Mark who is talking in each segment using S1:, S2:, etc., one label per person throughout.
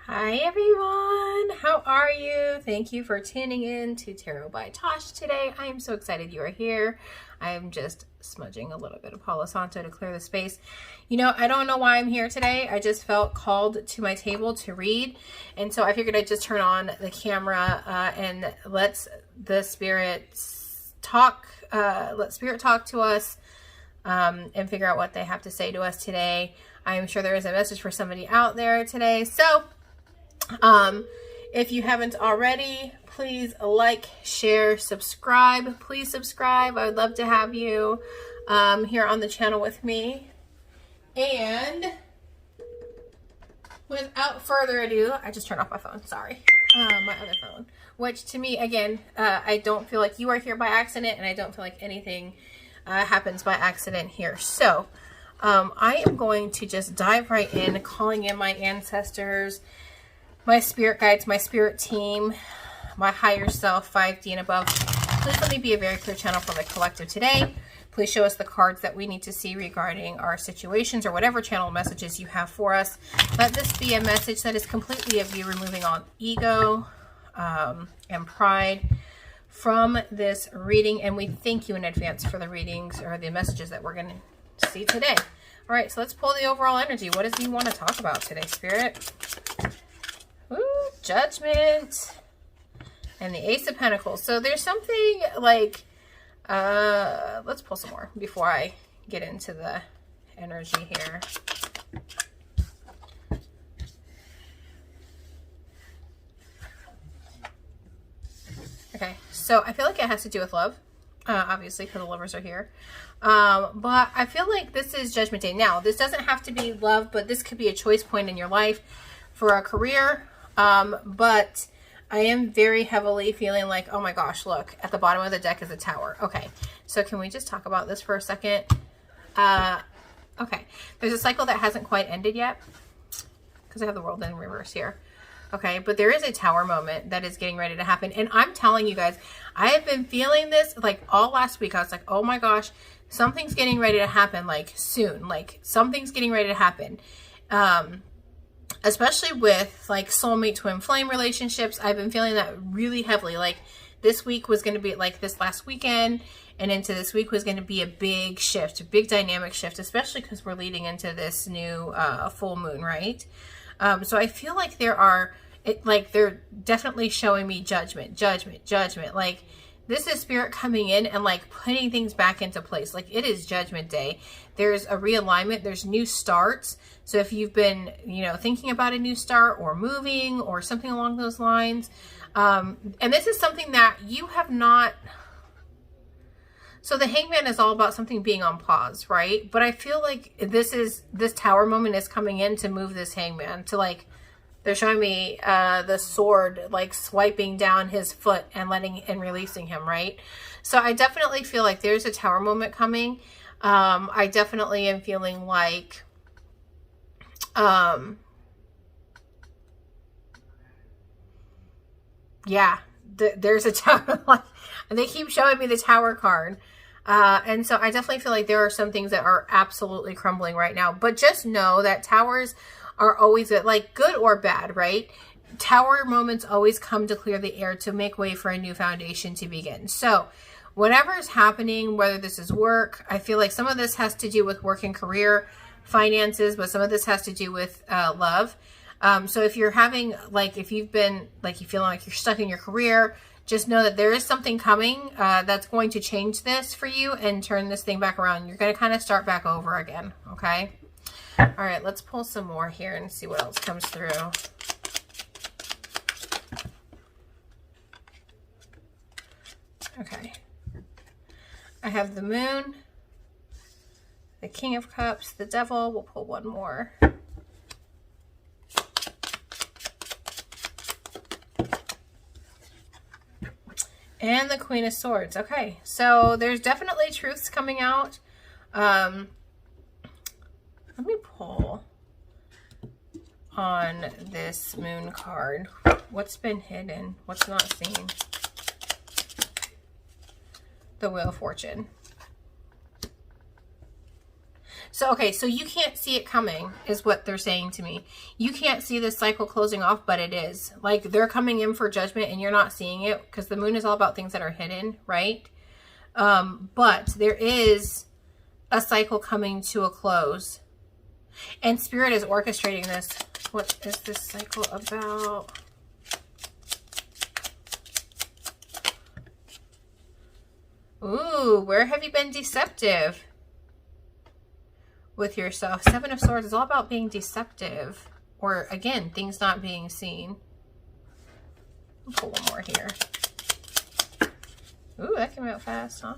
S1: Hi everyone, how are you? Thank you for tuning in to Tarot by Tosh today. I am so excited you are here. I am just smudging a little bit of Palo Santo to clear the space. You know, I don't know why I'm here today. I just felt called to my table to read. And so I figured I'd just turn on the camera and let the spirits talk. Let spirit talk to us and figure out what they have to say to us today. I am sure there is a message for somebody out there today. So if you haven't already, please like, share, subscribe. Please subscribe. I would love to have you here on the channel with me. And without further ado, I just turned off my phone. Sorry. My other phone, which to me, again, I don't feel like you are here by accident, and I don't feel like anything happens by accident here. So I am going to just dive right in, calling in my ancestors, my spirit guides, my spirit team, my higher self, 5D and above. Please let me be a very clear channel for the collective today. Please show us the cards that we need to see regarding our situations or whatever channel messages you have for us. Let this be a message that is completely of you removing all ego and pride from this reading. And we thank you in advance for the readings or the messages that we're going to see today. All right, so let's pull the overall energy. What does he want to talk about today, Spirit? Ooh, Judgment. And the Ace of Pentacles. So there's something like, let's pull some more before I get into the energy here. Okay, so I feel like it has to do with love. Obviously, because the lovers are here. But I feel like this is Judgment Day. Now, this doesn't have to be love, but this could be a choice point in your life for a career. But I am very heavily feeling like, oh my gosh, look, at the bottom of the deck is a tower. Okay, so can we just talk about this for a second? Okay, there's a cycle that hasn't quite ended yet because I have the world in reverse here. Okay, but there is a tower moment that is getting ready to happen. And I'm telling you guys, I have been feeling this like all last week. I was like, oh my gosh, something's getting ready to happen like soon. Like something's getting ready to happen. Especially with like soulmate twin flame relationships. I've been feeling that really heavily. Like this week was going to be like this last weekend and into this week was going to be a big shift, a big dynamic shift, especially because we're leading into this new full moon, right? So I feel like they're definitely showing me judgment. Like this is spirit coming in and like putting things back into place. Like it is Judgment Day. There's a realignment. There's new starts. So if you've been, thinking about a new start or moving or something along those lines, and this is something that you have not. So the Hangman is all about something being on pause, right? But I feel like this tower moment is coming in to move this Hangman to like, they're showing me the sword like swiping down his foot and releasing him, right? So I definitely feel like there's a tower moment coming. I definitely am feeling like there's a tower. Like, and they keep showing me the tower card. And so I definitely feel like there are some things that are absolutely crumbling right now. But just know that towers are always like good or bad, right? Tower moments always come to clear the air to make way for a new foundation to begin. So whatever is happening, whether this is work, I feel like some of this has to do with work and career, finances, but some of this has to do with love. So if you're having if you've been you feel like you're stuck in your career, just know that there is something coming that's going to change this for you and turn this thing back around. You're going to kind of start back over again. Okay. All right, let's pull some more here and see what else comes through. Okay. I have the Moon, the King of Cups, the Devil. We'll pull one more. And the Queen of Swords. Okay, so there's definitely truths coming out. Let me pull on this Moon card. What's been hidden? What's not seen? The Wheel of Fortune. So, okay, so you can't see it coming is what they're saying to me. You can't see this cycle closing off, but it is. Like, they're coming in for judgment and you're not seeing it because the moon is all about things that are hidden, right? But there is a cycle coming to a close. And Spirit is orchestrating this. What is this cycle about? Ooh, where have you been deceptive with yourself? Seven of Swords is all about being deceptive. Or, again, things not being seen. I'll pull one more here. Ooh, that came out fast, huh?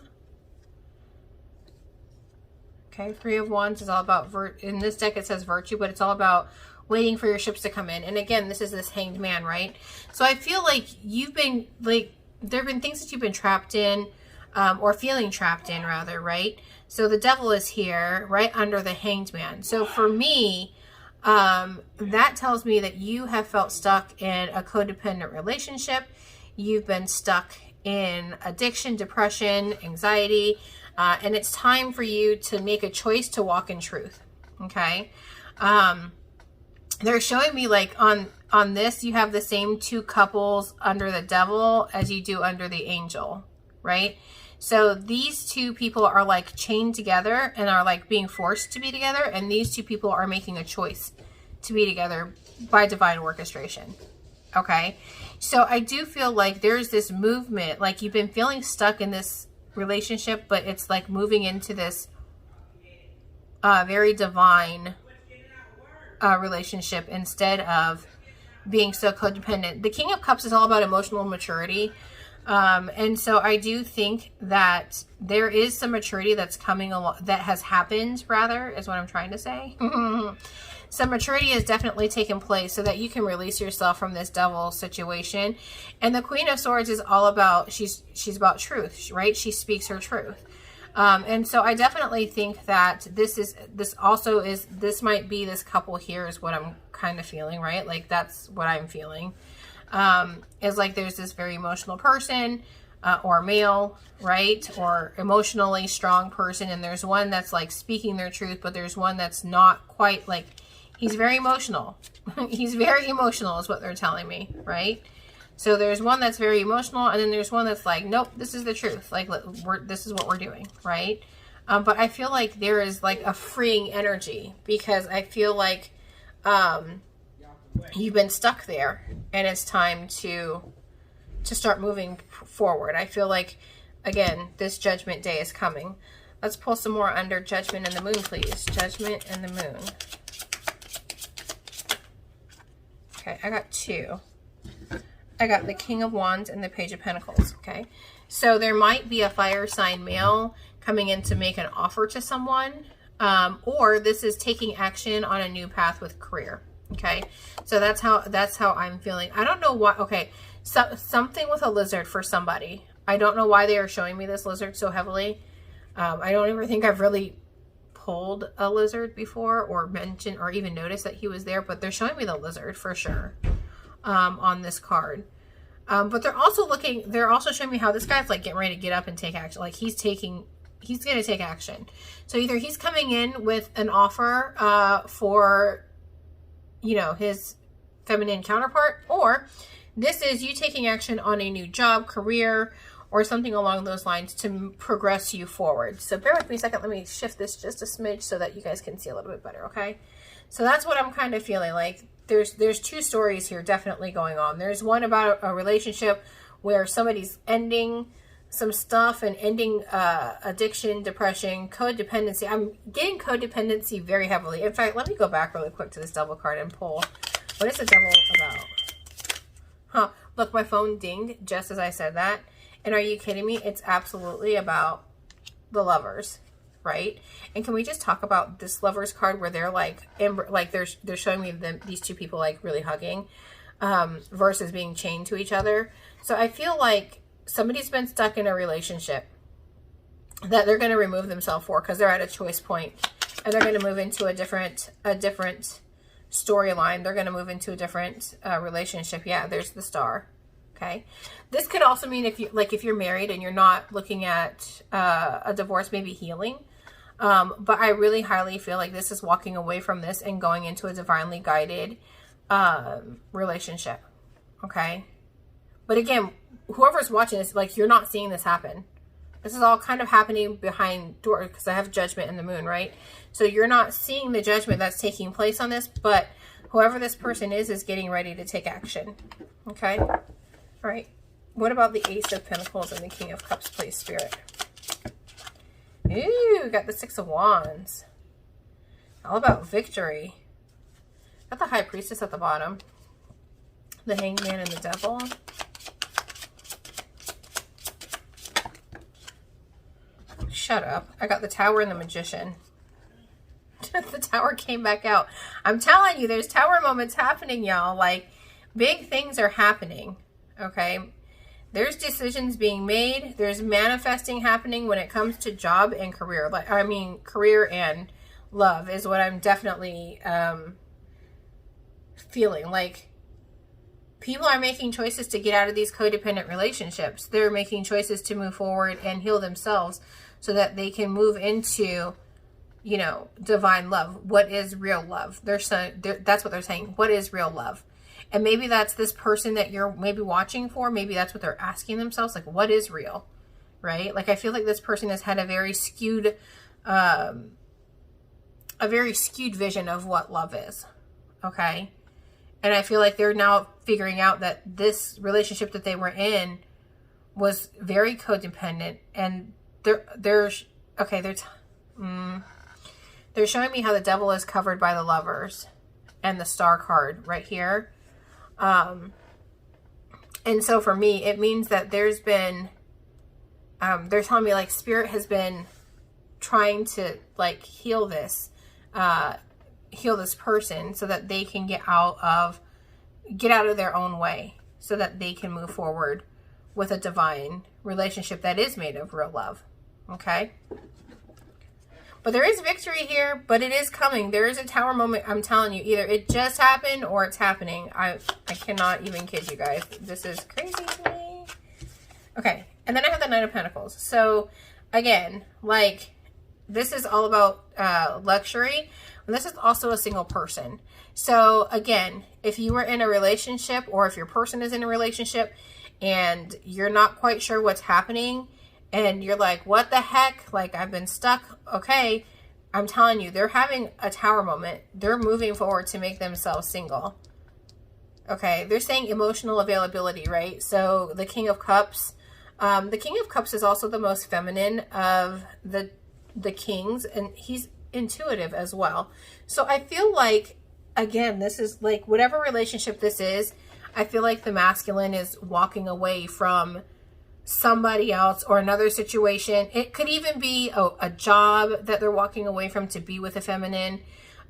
S1: Okay, Three of Wands is all about, in this deck it says virtue, but it's all about waiting for your ships to come in. And again, this is this Hanged Man, right? So I feel like you've been, like, there have been things that you've been trapped in, or feeling trapped in, rather, right? So the Devil is here, right under the Hanged Man. So for me, that tells me that you have felt stuck in a codependent relationship. You've been stuck in addiction, depression, anxiety, and it's time for you to make a choice to walk in truth. Okay. They're showing me, like, on this, you have the same two couples under the Devil as you do under the Angel, right? So these two people are, like, chained together and are, like, being forced to be together. And these two people are making a choice to be together by divine orchestration. Okay. So I do feel like there's this movement, like you've been feeling stuck in this relationship, but it's like moving into this very divine relationship instead of being so codependent. The King of Cups is all about emotional maturity. And so I do think that there is some maturity that's coming along, that has happened, rather, is what I'm trying to say. Some maturity has definitely taken place so that you can release yourself from this Devil situation. And the Queen of Swords is all about, she's about truth, right? She speaks her truth. And so I definitely think that this might be this couple here is what I'm kind of feeling, right? Like, that's what I'm feeling. Is like there's this very emotional person, or male, right? Or emotionally strong person. And there's one that's like speaking their truth, but there's one that's not quite, like, he's very emotional. He's very emotional is what they're telling me, right? So there's one that's very emotional, and then there's one that's like, nope, this is the truth. Like, this is what we're doing, right? But I feel like there is like a freeing energy, because I feel like you've been stuck there, and it's time to start moving forward. I feel like, again, this Judgment Day is coming. Let's pull some more under Judgment and the Moon, please. Judgment and the Moon. Okay, I got two. I got the King of Wands and the Page of Pentacles, okay? So there might be a fire sign male coming in to make an offer to someone, or this is taking action on a new path with career, okay? So that's how I'm feeling. I don't know why, okay, so, something with a lizard for somebody. I don't know why they are showing me this lizard so heavily. I don't ever think I've really pulled a lizard before or mentioned or even noticed that he was there, but they're showing me the lizard for sure on this card. But they're also showing me how this guy's like getting ready to get up and take action. Like he's going to take action. So either he's coming in with an offer for, you know, his feminine counterpart, or this is you taking action on a new job, career, or something along those lines to progress you forward. So bear with me a second. Let me shift this just a smidge so that you guys can see a little bit better, okay? So that's what I'm kind of feeling like. There's two stories here definitely going on. There's one about a relationship where somebody's ending some stuff and ending addiction, depression, codependency. I'm getting codependency very heavily. In fact, let me go back really quick to this Devil card and pull. What is the Devil about? Huh. Look, my phone dinged just as I said that. And are you kidding me? It's absolutely about the Lovers, right? And can we just talk about this Lovers card where they're like they're showing me these two people like really hugging versus being chained to each other. So I feel like somebody's been stuck in a relationship that they're going to remove themselves for because they're at a choice point, and they're going to move into a different storyline. They're going to move into a different relationship. Yeah, there's the Star. Okay. This could also mean if you're married and you're not looking at a divorce, maybe healing. But I really highly feel like this is walking away from this and going into a divinely guided relationship. Okay. But again, whoever's watching this, like, you're not seeing this happen. This is all kind of happening behind doors because I have judgment in the moon, right? So you're not seeing the judgment that's taking place on this, but whoever this person is getting ready to take action. Okay. All right. What about the Ace of Pentacles and the King of Cups, please, Spirit? Ooh, we got the Six of Wands. All about victory. Got the High Priestess at the bottom. The Hangman and the Devil. Shut up. I got the Tower and the Magician. The Tower came back out. I'm telling you, there's Tower moments happening, y'all. Like, big things are happening. Okay? There's decisions being made. There's manifesting happening when it comes to job and career. Like, I mean, career and love is what I'm definitely feeling. Like, people are making choices to get out of these codependent relationships. They're making choices to move forward and heal themselves so that they can move into, you know, divine love. What is real love? That's what they're saying. What is real love? And maybe that's this person that you're maybe watching for. Maybe that's what they're asking themselves. Like, what is real? Right? Like, I feel like this person has had a very skewed vision of what love is. Okay? And I feel like they're now figuring out that this relationship that they were in was very codependent. And they're showing me how the Devil is covered by the Lovers and the Star card right here. And so for me, it means that there's been, they're telling me, like, Spirit has been trying to, like, heal this person so that they can get out of their own way, so that they can move forward with a divine relationship that is made of real love. Okay. But there is victory here, but it is coming. There is a Tower moment. I'm telling you, either it just happened or it's happening. I cannot even kid you guys. This is crazy to me. Okay. And then I have the Knight of Pentacles. So again, like, this is all about luxury. And this is also a single person. So again, if you were in a relationship, or if your person is in a relationship and you're not quite sure what's happening, and you're like, what the heck? Like, I've been stuck. Okay. I'm telling you, they're having a Tower moment. They're moving forward to make themselves single. Okay. They're saying emotional availability, right? So the King of Cups, is also the most feminine of the kings, and he's intuitive as well. So I feel like, again, this is like, whatever relationship this is, I feel like the masculine is walking away from somebody else or another situation. It could even be a job that they're walking away from to be with a feminine.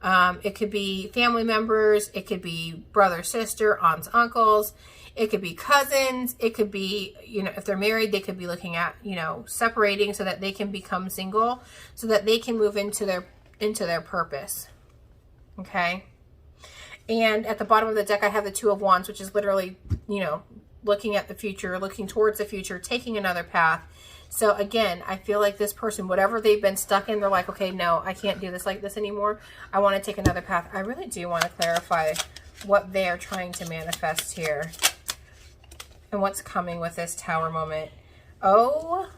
S1: It could be family members. It could be brother, sister, aunts, uncles. It could be cousins. It could be, you know, if they're married, they could be looking at, you know, separating so that they can become single, so that they can move into their purpose. Okay. And at the bottom of the deck, I have the Two of Wands, which is literally, you know, looking at the future, looking towards the future, taking another path. So again, I feel like this person, whatever they've been stuck in, they're like, okay, no, I can't do this like this anymore. I want to take another path. I really do want to clarify what they are trying to manifest here and what's coming with this Tower moment. OMFG,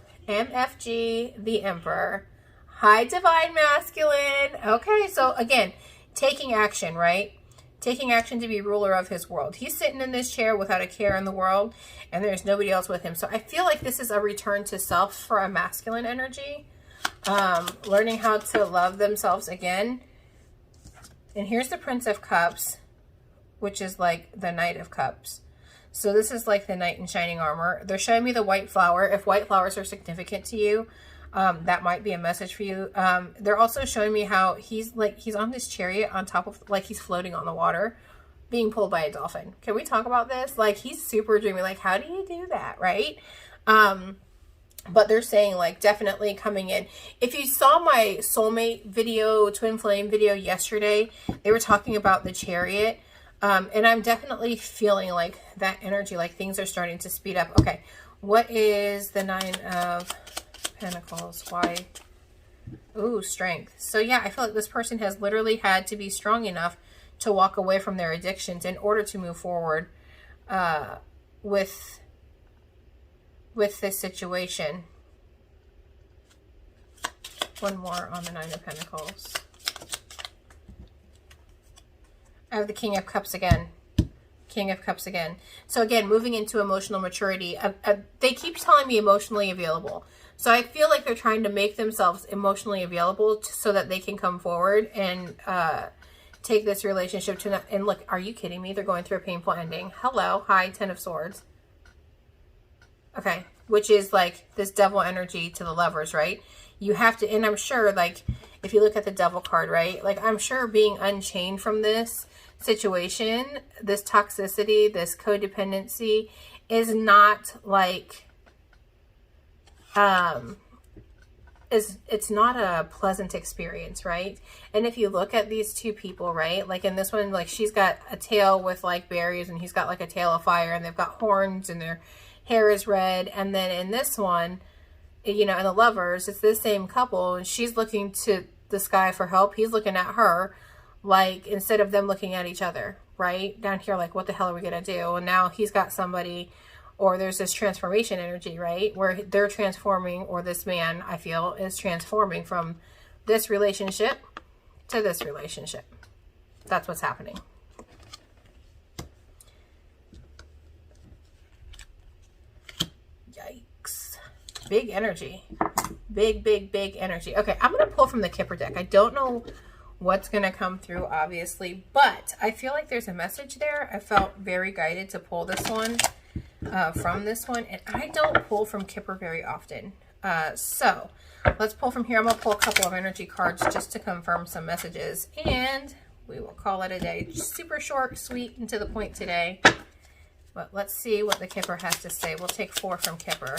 S1: the Emperor. High Divine Masculine. Okay, so again, taking action, right? Taking action to be ruler of his world. He's sitting in this chair without a care in the world, and there's nobody else with him. So I feel like this is a return to self for a masculine energy. Learning how to love themselves again. And here's the Prince of Cups, which is like the Knight of Cups. So this is like the knight in shining armor. They're showing me the white flower. If white flowers are significant to you, that might be a message for you. They're also showing me how he's on this chariot on top of, like, he's floating on the water being pulled by a dolphin. Can we talk about this? Like, he's super dreamy. Like, how do you do that? Right. But they're saying, like, definitely coming in. If you saw my soulmate video, twin flame video yesterday, they were talking about the chariot. And I'm definitely feeling like that energy, like things are starting to speed up. Okay. What is the Nine of Pentacles? Why Ooh, strength. So yeah, I feel like this person has literally had to be strong enough to walk away from their addictions in order to move forward with this situation. One more on the Nine of Pentacles. I have the King of Cups again. King of Cups again. So again, moving into emotional maturity. They keep telling me emotionally available. So I feel like they're trying to make themselves emotionally available so that they can come forward and take this relationship to... And look, are you kidding me? They're going through a painful ending. Hello. Hi, Ten of Swords. Okay. Which is like this devil energy to the Lovers, right? You have to... And I'm sure, like, if you look at the Devil card, right? Like, I'm sure being unchained from this situation, this toxicity, this codependency is not like... it's not a pleasant experience, right? And if you look at these two people, right, like in this one, like she's got a tail with like berries and he's got like a tail of fire, and they've got horns and their hair is red. And then in this one, you know, in the Lovers, it's this same couple and she's looking to the sky for help. He's looking at her, like, instead of them looking at each other, right? Down here, like, what the hell are we gonna do? And now he's got somebody... Or there's this transformation energy, right? Where they're transforming, or this man, I feel, is transforming from this relationship to this relationship. That's what's happening. Yikes. Big energy. Big, big, big energy. Okay, I'm going to pull from the Kipper deck. I don't know what's going to come through, obviously, but I feel like there's a message there. I felt very guided to pull this one. From this one, and I don't pull from Kipper very often, so let's pull from here. I'm gonna pull a couple of energy cards just to confirm some messages, and we will call it a day. Super short, sweet, and to the point today, but let's see what the Kipper has to say. We'll take 4 from Kipper.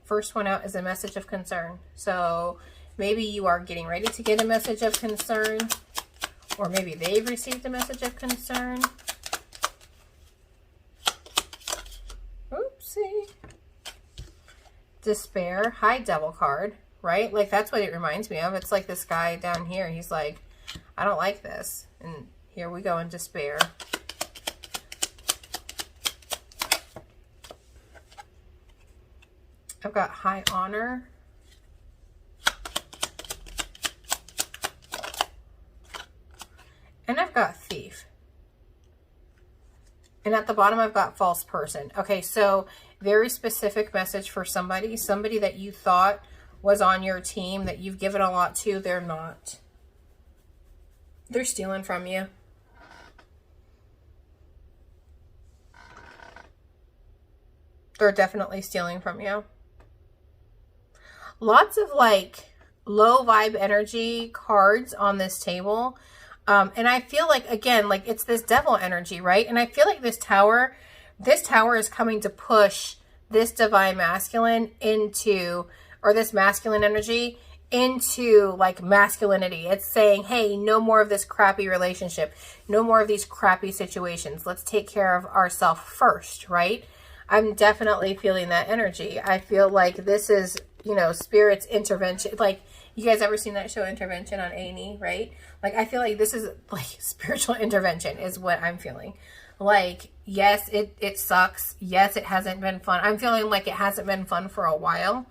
S1: First one out is a message of concern. So maybe you are getting ready to get a message of concern, or maybe they've received a message of concern. Oopsie. Despair. High Devil card, right? Like, that's what it reminds me of. It's like this guy down here. He's like, I don't like this. And here we go in despair. I've got High Honor. And I've got Thief. And at the bottom, I've got False Person. Okay, so very specific message for somebody. Somebody that you thought was on your team, that you've given a lot to. They're not. They're stealing from you. They're definitely stealing from you. Lots of, like, low vibe energy cards on this table. And I feel like, again, like it's this devil energy, right? And I feel like this tower is coming to push this divine masculine into, or this masculine energy into like masculinity. It's saying, hey, no more of this crappy relationship. No more of these crappy situations. Let's take care of ourselves first, right? I'm definitely feeling that energy. I feel like this is, you know, Spirit's intervention. Like, you guys ever seen that show Intervention on A&E, right? Like, I feel like this is like spiritual intervention is what I'm feeling. Like, yes, it sucks. Yes, it hasn't been fun. I'm feeling like it hasn't been fun for a while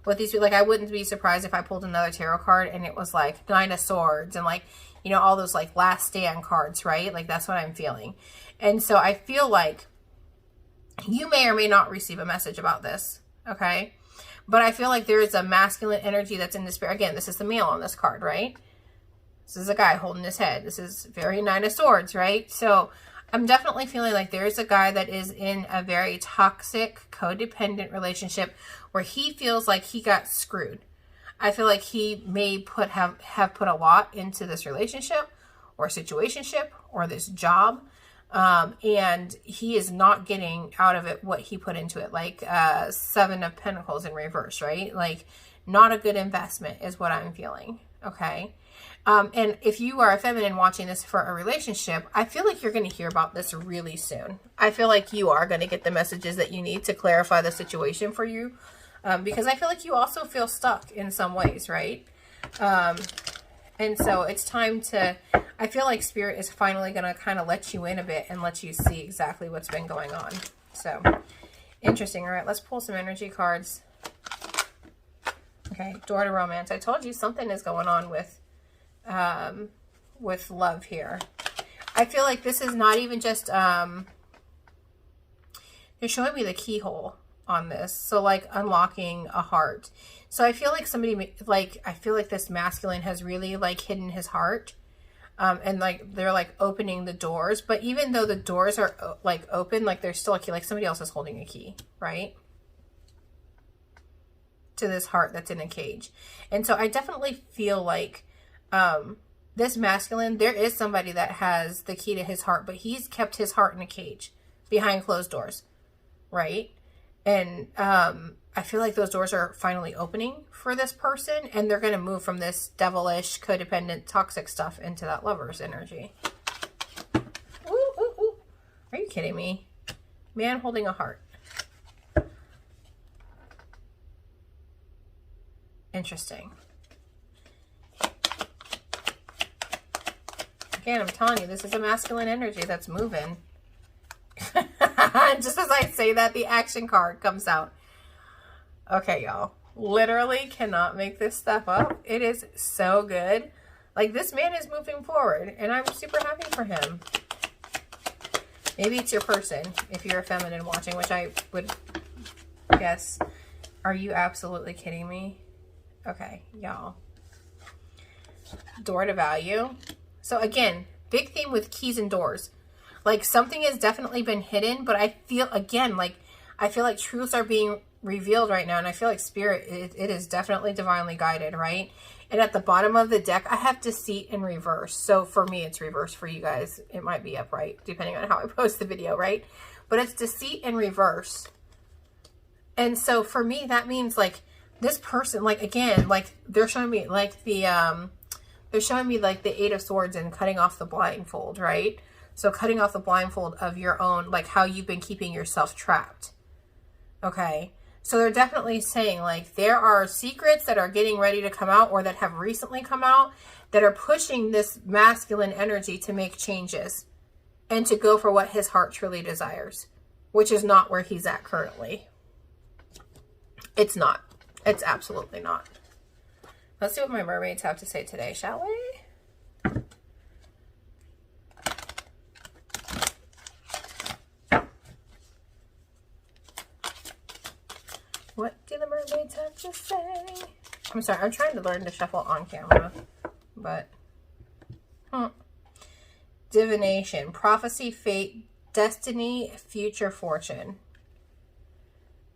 S1: with these. Like, I wouldn't be surprised if I pulled another tarot card and it was like 9 of Swords and like, you know, all those like Last Stand cards, right? Like, that's what I'm feeling. And so I feel like you may or may not receive a message about this, okay? But I feel like there is a masculine energy that's in the spirit. Again, this is the male on this card, right? This is a guy holding his head. This is very 9 of Swords, right? So I'm definitely feeling like there's a guy that is in a very toxic, codependent relationship where he feels like he got screwed. I feel like he may have put a lot into this relationship or situationship or this job. And he is not getting out of it what he put into it. Like 7 of Pentacles in reverse, right? Like, not a good investment is what I'm feeling, okay? And if you are a feminine watching this for a relationship, I feel like you're going to hear about this really soon. I feel like you are going to get the messages that you need to clarify the situation for you. because I feel like you also feel stuck in some ways, right? And so it's time to, I feel like Spirit is finally going to kind of let you in a bit and let you see exactly what's been going on. So interesting. All right, let's pull some energy cards. Okay, door to romance. I told you something is going on with love here. I feel like this is not even just, they're showing me the keyhole on this. So like unlocking a heart. So I feel like somebody, like, I feel like this masculine has really like hidden his heart. And like, they're like opening the doors, but even though the doors are like open, like there's still a key, like somebody else is holding a key, right? To this heart that's in a cage. And so I definitely feel like, this masculine, there is somebody that has the key to his heart, but he's kept his heart in a cage behind closed doors, right? And I feel like those doors are finally opening for this person, and they're going to move from this devilish, codependent, toxic stuff into that lover's energy. Ooh, ooh, ooh. Are you kidding me? Man holding a heart. Interesting. Again, I'm telling you, this is a masculine energy that's moving. Just as I say that, the action card comes out. Okay, y'all. Literally cannot make this stuff up. It is so good. Like, this man is moving forward, and I'm super happy for him. Maybe it's your person, if you're a feminine watching, which I would guess. Are you absolutely kidding me? Okay, y'all. Door to value. So again, big theme with keys and doors. Like, something has definitely been hidden, but I feel, again, like, I feel like truths are being revealed right now, and I feel like Spirit, it is definitely divinely guided, right? And at the bottom of the deck, I have Deceit in reverse. So for me, it's reverse. For you guys, it might be upright, depending on how I post the video, right? But it's Deceit in reverse. And so for me, that means, like, this person, like, again, like, they're showing me, like, they're showing me, like, the Eight of Swords and cutting off the blindfold, right? So cutting off the blindfold of your own, like, how you've been keeping yourself trapped. Okay? So they're definitely saying, like, there are secrets that are getting ready to come out, or that have recently come out, that are pushing this masculine energy to make changes and to go for what his heart truly desires, which is not where he's at currently. It's not. It's absolutely not. Let's see what my mermaids have to say today, shall we? What do the mermaids have to say? I'm sorry, I'm trying to learn to shuffle on camera, but... Divination, prophecy, fate, destiny, future fortune.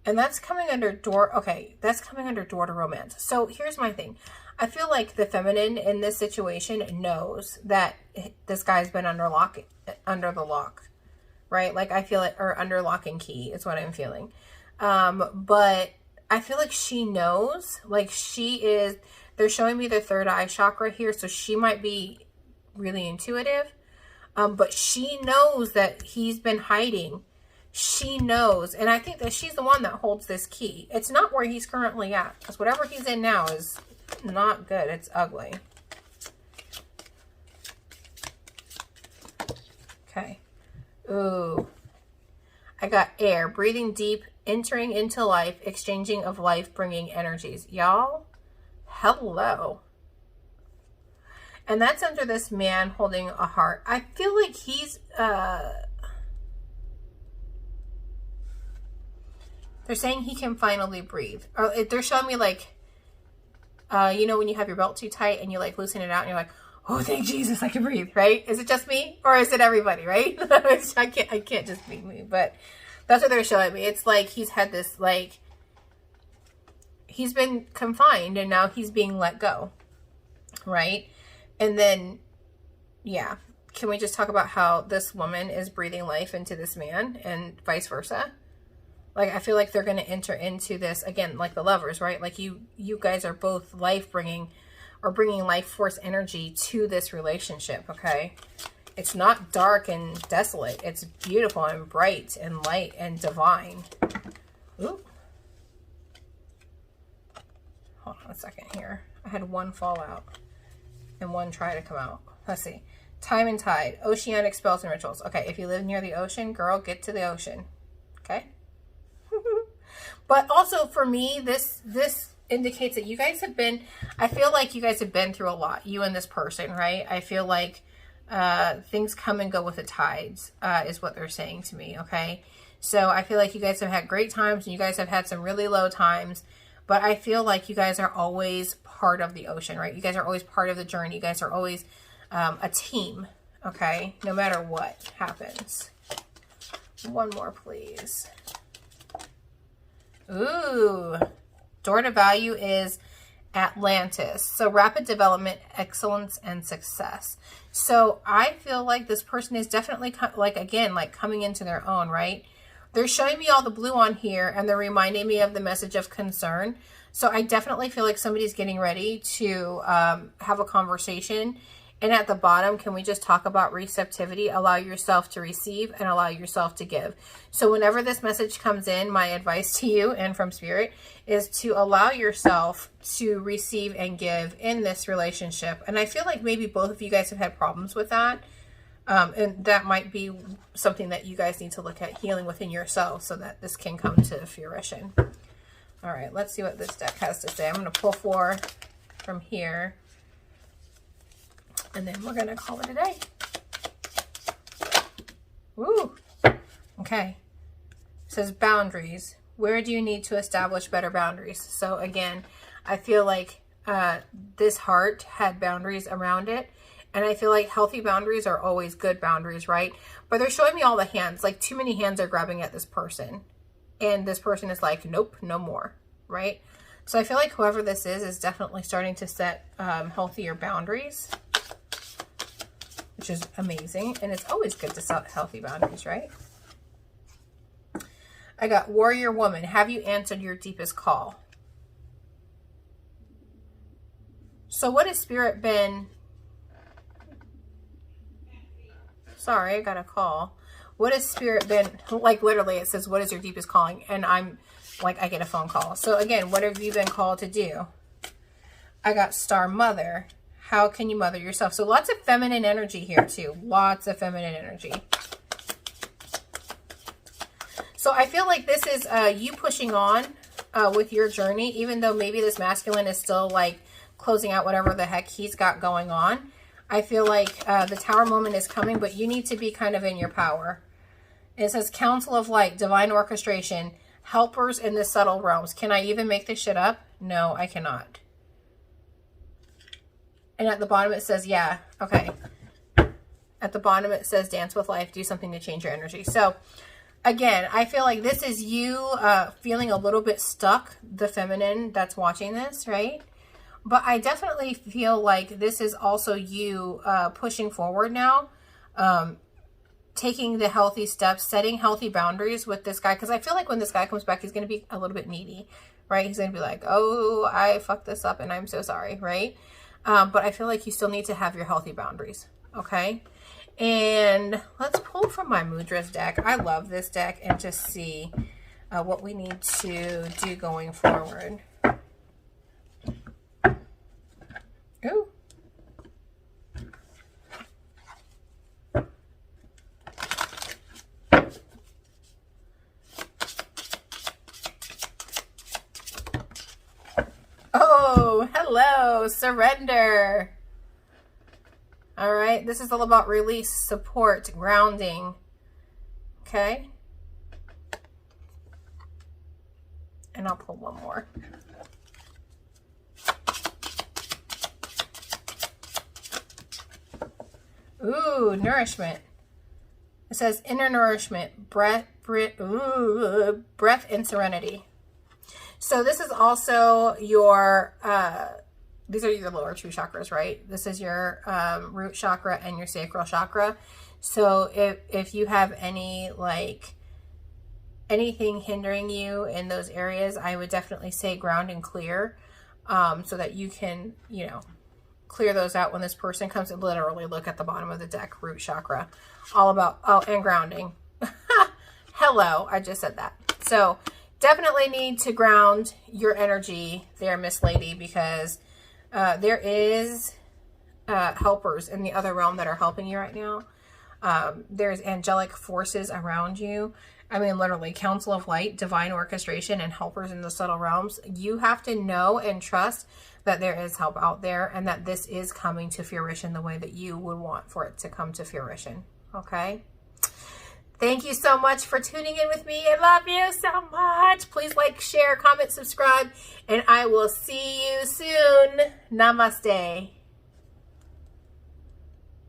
S1: And that's coming under door, okay, that's coming under door to romance. So here's my thing. I feel like the feminine in this situation knows that this guy's been under the lock, right? Like, I feel it, or under lock and key is what I'm feeling. But I feel like she knows, like, she is, they're showing me the third eye chakra here. So she might be really intuitive. But she knows that he's been hiding. She knows, and I think that she's the one that holds this key. It's not where he's currently at, because whatever he's in now is not good. It's ugly. Okay. Ooh. I got air, breathing deep, entering into life, exchanging of life-bringing energies. Y'all, hello. And that's under this man holding a heart. I feel like he's, they're saying he can finally breathe. Or they're showing me, like, you know, when you have your belt too tight and you, like, loosen it out and you're like, oh, thank Jesus, I can breathe, right? Is it just me? Or is it everybody, right? I can't just be me, but that's what they're showing me. It's like he's had this, like, he's been confined and now he's being let go, right? And then, yeah, can we just talk about how this woman is breathing life into this man and vice versa? Like, I feel like they're going to enter into this, again, like the lovers, right? Like, you guys are both life-bringing, or bringing life force energy to this relationship, okay? It's not dark and desolate. It's beautiful and bright and light and divine. Ooh. second here. I had one fall out and one try to come out. Let's see. Time and tide, oceanic spells and rituals. Okay, if you live near the ocean, girl, get to the ocean. Okay. But also for me, this indicates that you guys have been, I feel like you guys have been through a lot, you and this person, right? I feel like things come and go with the tides, is what they're saying to me, okay? So I feel like you guys have had great times and you guys have had some really low times, but I feel like you guys are always part of the ocean, right? You guys are always part of the journey. You guys are always a team, okay? No matter what happens. One more, please. Ooh, door to value is Atlantis. So rapid development, excellence, and success. So I feel like this person is definitely like coming into their own, right? They're showing me all the blue on here and they're reminding me of the message of concern. So I definitely feel like somebody's getting ready to have a conversation. And at the bottom, can we just talk about receptivity? Allow yourself to receive and allow yourself to give. So whenever this message comes in, my advice to you and from Spirit is to allow yourself to receive and give in this relationship. And I feel like maybe both of you guys have had problems with that. And that might be something that you guys need to look at healing within yourself so that this can come to fruition. All right, let's see what this deck has to say. I'm going to pull 4 from here. And then we're going to call it a day. Woo. Okay. It says boundaries. Where do you need to establish better boundaries? So again, I feel like this heart had boundaries around it. And I feel like healthy boundaries are always good boundaries, right? But they're showing me all the hands. Like too many hands are grabbing at this person. And this person is like, nope, no more, right? So I feel like whoever this is definitely starting to set healthier boundaries, which is amazing. And it's always good to set healthy boundaries, right? I got warrior woman. Have you answered your deepest call? So what has Spirit been... Sorry, I got a call. What has Spirit been... Like literally it says, what is your deepest calling? And I'm like, I get a phone call. So again, what have you been called to do? I got star mother. How can you mother yourself? So lots of feminine energy here too. Lots of feminine energy. So I feel like this is you pushing on with your journey, even though maybe this masculine is still like closing out whatever the heck he's got going on. I feel like the tower moment is coming, but you need to be kind of in your power. It says council of light, divine orchestration, helpers in the subtle realms. Can I even make this shit up? No, I cannot. And at the bottom it says, yeah, okay. At the bottom it says dance with life, do something to change your energy. So again, I feel like this is you feeling a little bit stuck, the feminine that's watching this, right? But I definitely feel like this is also you pushing forward now, taking the healthy steps, setting healthy boundaries with this guy. Because I feel like when this guy comes back, he's going to be a little bit needy, right? He's going to be like, oh, I fucked this up and I'm so sorry, right? But I feel like you still need to have your healthy boundaries, okay? And let's pull from my Mudras deck. I love this deck, and just see what we need to do going forward. Ooh. Oh, hello, surrender. All right, this is all about release, support, grounding. Okay. And I'll pull one more. Ooh, nourishment. It says inner nourishment, breath and serenity. So this is also your, these are your lower 2 chakras, right? This is your root chakra and your sacral chakra. So if you have any, like, anything hindering you in those areas, I would definitely say ground and clear, so that you can, you know, clear those out when this person comes. And literally look at the bottom of the deck, root chakra, all about, oh, and grounding. Hello, I just said that. So definitely need to ground your energy there, Miss Lady, because there is helpers in the other realm that are helping you right now. There's angelic forces around you. I mean, literally, Council of Light, divine orchestration, and helpers in the subtle realms. You have to know and trust that there is help out there and that this is coming to fruition the way that you would want for it to come to fruition. Okay? Thank you so much for tuning in with me. I love you so much. Please like, share, comment, subscribe, and I will see you soon. Namaste.